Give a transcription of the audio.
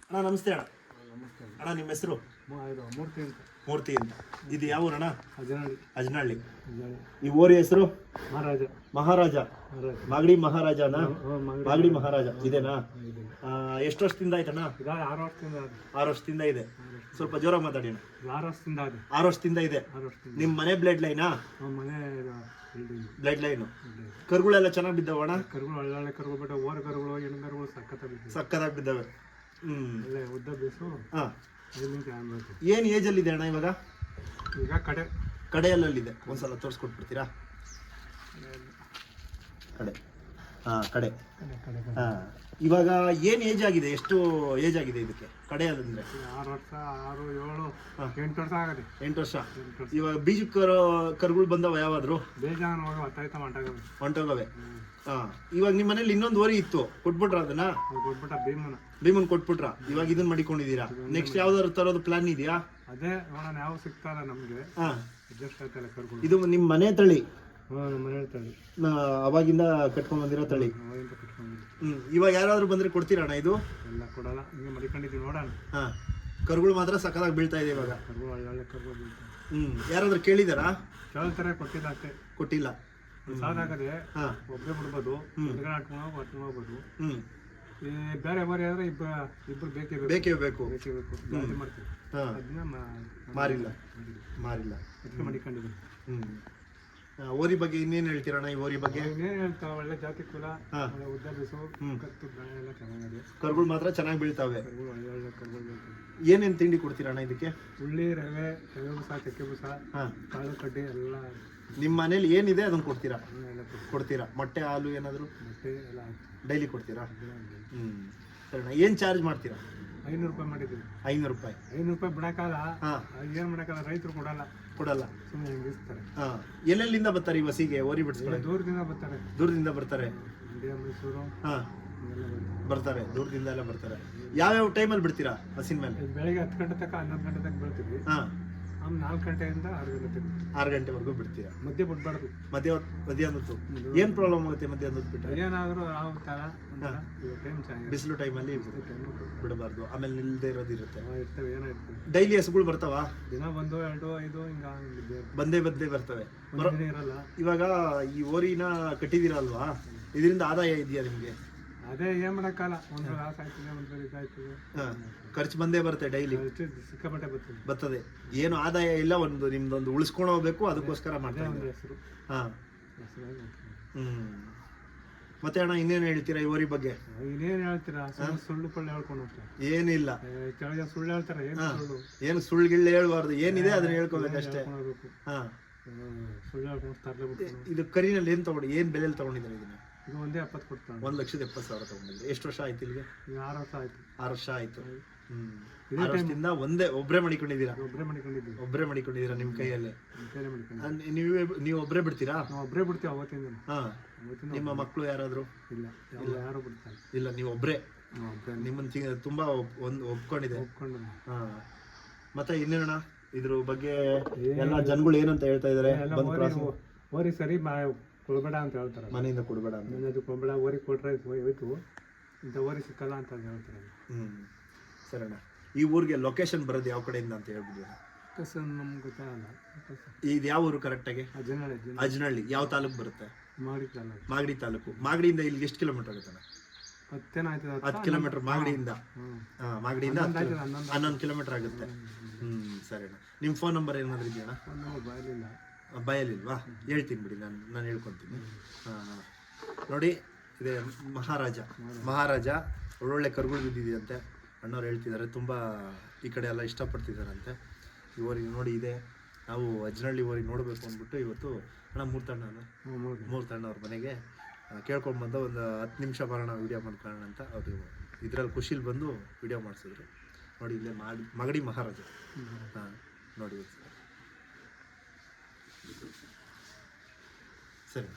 ಅಣ್ಣ ನಮಸ್ತೆ ಅಣ್ಣ. ನಮಸ್ತೆ ಅಣ್ಣ ನಿಮ್ಮ ಹೆಸರು? ಮೂರ್ತಿ ಅಂತ. ಮೂರ್ತಿ ಅಂತ. ಇದು ಯಾವ ಊರಣ್ಣ? ಅಜನಹಳ್ಳಿ. ಅಜನಹಳ್ಳಿ. ಈ ಊರಿ ಹೆಸರು? ಮಹಾರಾಜ. ಮಹಾರಾಜ. ಮಾಗಡಿ ಮಹಾರಾಜನ? ಮಾಗಡಿ ಮಹಾರಾಜ ಇದೇನಾ? ಎಷ್ಟು ವರ್ಷದಿಂದ ಆಯ್ತಣ್ಣ? 6 ವರ್ಷದಿಂದ. 6 ವರ್ಷದಿಂದ ಇದೆ. ಸ್ವಲ್ಪ ಜೋರಾಗಿ ಮಾತಾಡಿ ಅಣ್ಣ. 6 ವರ್ಷದಿಂದ ಇದೆ. 6 ವರ್ಷದಿಂದ ಇದೆ. ನಿಮ್ಮ ಮನೆ ಬ್ಲಡ್ ಲೈನಾ? ಮನೆ ಬ್ಲಡ್ ಲೈನು. ಕರುಗಳೆಲ್ಲ ಚೆನ್ನಾಗಿ ಬಿದ್ದಾವಣ್ಣ? ಕರುಗಳು ಒಳ್ಳೊಳ್ಳೆ ಕರುಗಳು ಬಿಟ್ಟು ಓರ ಕರುಗಳು ಹೆಣ್ಣು ಕರುಗಳು ಸಕ್ಕತ್ತಾಗಿ ಬಿದ್ದಾವೆ. ಒಳ್ಳೆ ಉದ್ದ ಬೇಸು. ಹಾಂ. ಅನ್ಬೇಕು. ಏನು ಏಜಲ್ಲಿ ಇದೆ ಅಣ್ಣ ಇವಾಗ? ಈಗ ಕಡೆಯಲ್ಲಿದೆ. ಒಂದ್ಸಲ ತೋರಿಸ್ಕೊಟ್ಬಿಡ್ತೀರಾ? ಕಡೆ. ಹಾಂ. ಇವಾಗ ಏನು ಏಜ್ ಆಗಿದೆ? ಎಷ್ಟು ಏಜ್ ಆಗಿದೆ ಇದಕ್ಕೆ? ಕಡೆಯಲ್ಲಂದ್ರೆ 6 ವರ್ಷ, 6, 7, 8 ವರ್ಷ ಆಗದೆ. 8 ವರ್ಷ. ಇವಾಗ ಬೀಜ ಕರುಗಳು ಬಂದವ ಯಾವಾದ್ರು? ಬೇಜಾನ್ ಹೊಂಟೋಗವೆ. ಹಾಂ. ಇವಾಗ ನಿಮ್ಮ ಮನೇಲಿ ಇನ್ನೊಂದು ಓರಿ ಇತ್ತು, ಕೊಟ್ಬಿಟ್ರ ಅದನ್ನ? ಕೊಟ್ಬಿಟ್ಟ. ಭೀಮನ್ ಕೊಟ್ಬಿಟ್ರ. ಇವಾಗ ಇದನ್ನ ಮಾಡಿಕೊಂಡಿದ್ದೀರಾ? ನೆಕ್ಸ್ಟ್ ಯಾವ್ದಾದ್ರು ತರೋದು ಪ್ಲಾನ್ ಇದೆಯಾ? ಅದೇ ನೋಡೋಣ, ಯಾವ ಸಿಗ್ತಾರ ನಮ್ಗೆ. ಹಾಂ. ಅಡ್ಜಸ್ಟ್ ಆಯ್ತಲ್ಲ ಕರುಗಳು. ಇದು ನಿಮ್ಮ ಮನೆ ತಳಿ? ನಮ್ಮ ಮನೆ ತಳಿ. ಅವಾಗಿಂದ ಕಟ್ಕೊಂಡ್ ಬಂದಿರೋ ತಳಿ. ಇವಾಗ ಯಾರಾದ್ರೂ ಬಂದ್ರೆ ಕೊಡ್ತೀರಾ ಅಣ್ಣ ಇದು? ಎಲ್ಲ ಕೊಡಲ್ಲ, ಹಿಂಗೆ ಮಡಿಕೊಂಡಿದ್ದೀವಿ ನೋಡೋಣ. ಹಾಂ. ಕರುಗಳು ಮಾತ್ರ ಸಕ್ಕತ್ತಾಗಿ ಬೀಳ್ತಾ ಇದೆ ಇವಾಗ. ಕರುಗಳು ಒಳ್ಳೆ ಕರುಗಳು ಬೀಳ್ತಾವೆ. ಯಾರಾದ್ರೂ ಕೇಳಿದಾರಾ? ಕೇಳ್ತಾರೆ, ಕೊಟ್ಟಿಲ್ಲ ಅಷ್ಟೇ. ಕೊಟ್ಟಿಲ್ಲ. ಸಾಕಾಗದೆ ಒಬ್ಬರೇ ಬಿಡ್ಬೋದು, ಹೊಟ್ಕೊಂಡು ಹೋಗ್ಬೋದು. ಈ ಬೇರೆ ಮರಿ ಆದ್ರೆ ಇಬ್ರು ಬೇಕೇ ಬೇಕು. ಗಾಡಿ ಮಾಡ್ತೀವಿ. ಅದನ್ನ ಮಾರಿಲ್ಲ. ಅದಕ್ಕೆ ಮಡಿಕೊಂಡಿದ್ದೀವಿ. ಓರಿ ಬಗ್ಗೆ ಇನ್ನೇನು ಹೇಳ್ತೀರಣ್ಣ? ಈ ಓರಿ ಬಗ್ಗೆ ಇನ್ನೇನು ಹೇಳ್ತಾವ? ಒಳ್ಳೆ ಜಾತಿ ಕುಲ, ಒಳ್ಳೆ ಉದ್ದ ಬೇಸು, ಕತ್ತು ಬೆಳೆ ಎಲ್ಲ ಚೆನ್ನಾಗಿದೆ. ಕರುಗಳು ಮಾತ್ರ ಚೆನ್ನಾಗಿ ಬೀಳ್ತಾವೆ. ಒಳ್ಳೆ ಕರುಗಳು ಬೀಳ್ತವೆ. ಏನೇನು ತಿಂಡಿ ಕೊಡ್ತೀರಣ್ಣ ಇದಕ್ಕೆ? ಉಳ್ಳಿ, ರವೆ ಬೂಸ, ಚಕ್ಕೆ ಬೂಸ, ಕಾಳು ಕಡ್ಡಿ ಎಲ್ಲ. ನಿಮ್ಮ ಮನೇಲಿ ಏನಿದೆ ಅದನ್ನ ಕೊಡ್ತೀರಾ? ಮೊಟ್ಟೆ, ಹಾಲು ಏನಾದ್ರು ಮೊಟ್ಟೆ ಎಲ್ಲ ಡೈಲಿ ಕೊಡ್ತೀರಾ? ಸರಿಣ್ಣ. ಏನು ಚಾರ್ಜ್ ಮಾಡ್ತೀರಾ? 500 ರೂಪಾಯಿ ಮಾಡಿದ್ದೀವಿ. 500 ರೂಪಾಯಿ. 500 ರೂಪಾಯಿ ಬಿಡಕ್ಕಲ್ಲ. ಏನು ಮಾಡಕ್ಕಲ್ಲ, ರೈತರು ಕೊಡಲ್ಲ, ಸುಮ್ಮನೆ ಹಿಂಗಿಸ್ತಾರೆ. ಎಲ್ಲೆಲ್ಲಿಂದ ಬರ್ತಾರೆ ಈ ಬಸ್ಸಿಗೆ ಓರಿ ಬಿಡಿಸ್ತಾರೆ? ದೂರದಿಂದ ಬರ್ತಾರೆ. ಮಂಡ್ಯ, ಮೈಸೂರು ಬರ್ತಾರೆ. ದೂರದಿಂದ ಎಲ್ಲ ಬರ್ತಾರೆ. ಯಾವ್ಯಾವ ಟೈಮಲ್ಲಿ ಬಿಡ್ತೀರಾ ಬಸ್ಸಿನ ಮೇಲೆ? ಬೆಳಿಗ್ಗೆ 10 ಗಂಟೆ ತನಕ, 11 ಗಂಟೆ ತನಕ ಬಿಡ್ತೀವಿ. 4 ಗಂಟೆಯಿಂದ 6 ಗಂಟೆ ತನಕ. 6 ಗಂಟೆವರೆಗೂ ಬಿಡ್ತೀರಾ? ಮಧ್ಯೆ ಬಿಡ್ಬಾರ್ದು. ಮಧ್ಯಾಹ್ನದ್ದು ಏನು ಪ್ರಾಬ್ಲಮ್ ಆಗುತ್ತೆ? ಮಧ್ಯಾಹ್ನದ್ದು ಬಿಟ್ಟರೆ ಏನಾದರೂ ಆಗುತ್ತಲ್ಲ, ಟೈಮ್ ಚೆನ್ನಾಗಿ ಬಿಸಿಲು ಟೈಮಲ್ಲಿ ಬಿಡಬಾರ್ದು. ಆಮೇಲೆ ನಿಲ್ಲದೆ ಇರೋದಿರುತ್ತೆ. ಇರ್ತವೆ, ಏನೋ ಇರ್ತವೆ. ಡೈಲಿ ಹಸುಗಳು ಬರ್ತಾವ? ದಿನ 1, 2, 5 ಬಂದೇ ಬರ್ತವೆ. ಇರಲ್ಲ. ಇವಾಗ ಈ ಓರಿನ ಕಟ್ಟಿದ್ದೀರಲ್ವಾ, ಇದರಿಂದ ಆದಾಯ ಇದೆಯಾ ನಿಮಗೆ? ಅದೇ ಏನ್ ಮಾಡಕ್ಕಲ್ಲ, ಒಂದು ಲಾಸ್ ಆಯ್ತದೆ, ಒಂದು ಇದಾಯ್ತದೆ. ಖರ್ಚು ಬಂದೇ ಬರುತ್ತೆ. ಡೈಲಿ ಸಿಕ್ಕಾಪಟ್ಟೆ ಬರ್ತದೆ. ಏನು ಆದಾಯ ಇಲ್ಲ. ನಿಮ್ದೊಂದು ಉಳಿಸ್ಕೊಂಡು ಹೋಗ್ಬೇಕು, ಅದಕ್ಕೋಸ್ಕರ ಮಾಡ್ತಾ ಇದ್ದೀವಿ. ಹೆಸರು. ಮತ್ತೆ ಅಣ್ಣ ಇನ್ನೇನು ಹೇಳ್ತೀರಾ ಈ ಓರಿ ಬಗ್ಗೆ? ಇನ್ನೇನು ಹೇಳ್ತೀರಾ? ಸುಳ್ಳು ಪಳ್ಳು ಹೇಳ್ಕೊಂಡು ಏನಿಲ್ಲ. ಕೆಳಗೆ ಸುಳ್ಳು ಹೇಳ್ತಾರೆ. ಏನು ಸುಳ್ಳುಗಿಳ್ಳು ಹೇಳ್ಬಾರ್ದು. ಏನಿದೆ ಅದನ್ನ ಹೇಳ್ಕೋಬೇಕಷ್ಟೇ. ಸುಳ್ಳು ಹೇಳ್ಕೊಂಡು ತರಲೇಬಿಟ್ಟು. ಇದು ಕರಿನಲ್ಲಿ ಏನು ಬೆಲೆಯಲ್ಲಿ ತಗೊಂಡಿದ್ದಾರೆ ಇದನ್ನ? ಇದು 1,70,000 ಕೊಡ್ತಾನೆ. 1,70,000 ತಗೊಂಡಿದ್ರೆ. ಎಷ್ಟು ವರ್ಷ ಆಯ್ತು ಇಲ್ಲಿಗೆ? 6 ವರ್ಷ ಆಯ್ತು. 6 ವರ್ಷ ಆಯ್ತು. 6 ವರ್ಷದಿಂದ ಒಬ್ಬರೇ ಮಡಿಕೊಂಡಿದ್ದೀರಾ? ಒಬ್ಬರೇ ಮಡಿಕೊಂಡಿದ್ದೀರಾ ನಿಮ್ಮ ಕೈಯಲ್ಲೇ? ನೀವು ಒಬ್ಬರೇ ಬಿಡ್ತೀರಾ? ಒಬ್ಬರೇ ಬಿಡ್ತೀವಿ ಅವತ್ತಿಂದ. ನಿಮ್ಮ ಮಕ್ಕಳು ಯಾರಾದ್ರು? ಇಲ್ಲ, ಯಾರು ಬಿಡ್ತಾರೆ. ಇಲ್ಲ, ನೀವು ಒಬ್ಬರೇ. ನಿಮ್ಮನ್ನ ತುಂಬಾ ಒಪ್ಕೊಂಡಿದೆ. ಮತ್ತೆ ಇನ್ನೇನಣ್ಣ ಇದ್ರ ಬಗ್ಗೆ ಎಲ್ಲ ಜನಗಳು ಏನಂತ ಹೇಳ್ತಾ ಇದಾರೆ? ಓರಿ ಸರಿ ಕೊಡ್ಬೇಡ ಅಂತ ಹೇಳ್ತಾರೆ. ಮನೆಯಿಂದ ಕೊಡ್ಬೇಡ ಅಂತ. ಕೊಡ್ಬೇಡ, ಓರಿ ಕೊಟ್ರೆ ಹೋಯ್ತು, ಇಂಥ ಓರಿ ಸಿಕ್ಕಲ್ಲ ಅಂತ ಹೇಳ್ತಾರೆ. ಸರಿಣ್ಣ. ಈ ಊರಿಗೆ ಲೊಕೇಶನ್ ಬರೋದು ಯಾವ ಕಡೆಯಿಂದ ಅಂತ ಹೇಳ್ಬಿಡಿ? ನಮ್ಗೆ ಗೊತ್ತಾಗಲ್ಲ. ಇದು ಯಾವ ಊರು ಕರೆಕ್ಟಾಗಿ? ಅಜನಹಳ್ಳಿ. ಯಾವ ತಾಲೂಕು ಬರುತ್ತೆ? ಮಾಗಡಿ ತಾಲೂಕು. ಮಾಗಡಿಯಿಂದ ಇಲ್ಲಿಗೆ ಎಷ್ಟು ಕಿಲೋಮೀಟರ್ ಆಗುತ್ತಣ್ಣ? 10 ಕಿಲೋಮೀಟರ್ ಮಾಗಡಿಯಿಂದ. ಮಾಗಡಿಯಿಂದ 11 ಕಿಲೋಮೀಟರ್ ಆಗುತ್ತೆ. ಸರಿಣ್ಣ. ನಿಮ್ಮ ಫೋನ್ ನಂಬರ್ ಏನಾದ್ರು ಇದೆಯಣ್ಣ? ಬಯಲಿಲ್ವಾ? ಹೇಳ್ತೀನಿ ಬಿಡಿ, ನಾನು ಹೇಳ್ಕೊತೀನಿ. ನೋಡಿ, ಇದೆ ಮಹಾರಾಜ. ಒಳ್ಳೊಳ್ಳೆ ಕರುಗಳು ಬಿದ್ದಿದೆಯಂತೆ. ಅಣ್ಣವ್ರು ಹೇಳ್ತಿದ್ದಾರೆ, ತುಂಬ ಈ ಕಡೆ ಎಲ್ಲ ಇಷ್ಟಪಡ್ತಿದ್ದಾರಂತೆ. ಈ ಊರಿಗೆ ನೋಡಿ ಇದೆ. ನಾವು ಅಜನಹಳ್ಳಿ ಊರಿಗೆ ನೋಡಬೇಕು ಅಂದ್ಬಿಟ್ಟು ಇವತ್ತು ಅಣ್ಣ ಮೂರ್ತಣ್ಣ ಅವ್ರ ಮನೆಗೆ ಕೇಳ್ಕೊಂಡು ಬಂದು ಒಂದು 10 ನಿಮಿಷ ಬರೋಣ, ವೀಡಿಯೋ ಮಾಡ್ಕೊಳ್ಳೋಣ ಅಂತ. ಅವರು ಇದರಲ್ಲಿ ಖುಷಿಲಿ ಬಂದು ವೀಡಿಯೋ ಮಾಡಿಸಿದ್ರು. ನೋಡಿ, ಇಲ್ಲೇ ಮಾಗಡಿ ಮಹಾರಾಜ. ನೋಡಿ ಸರಿ.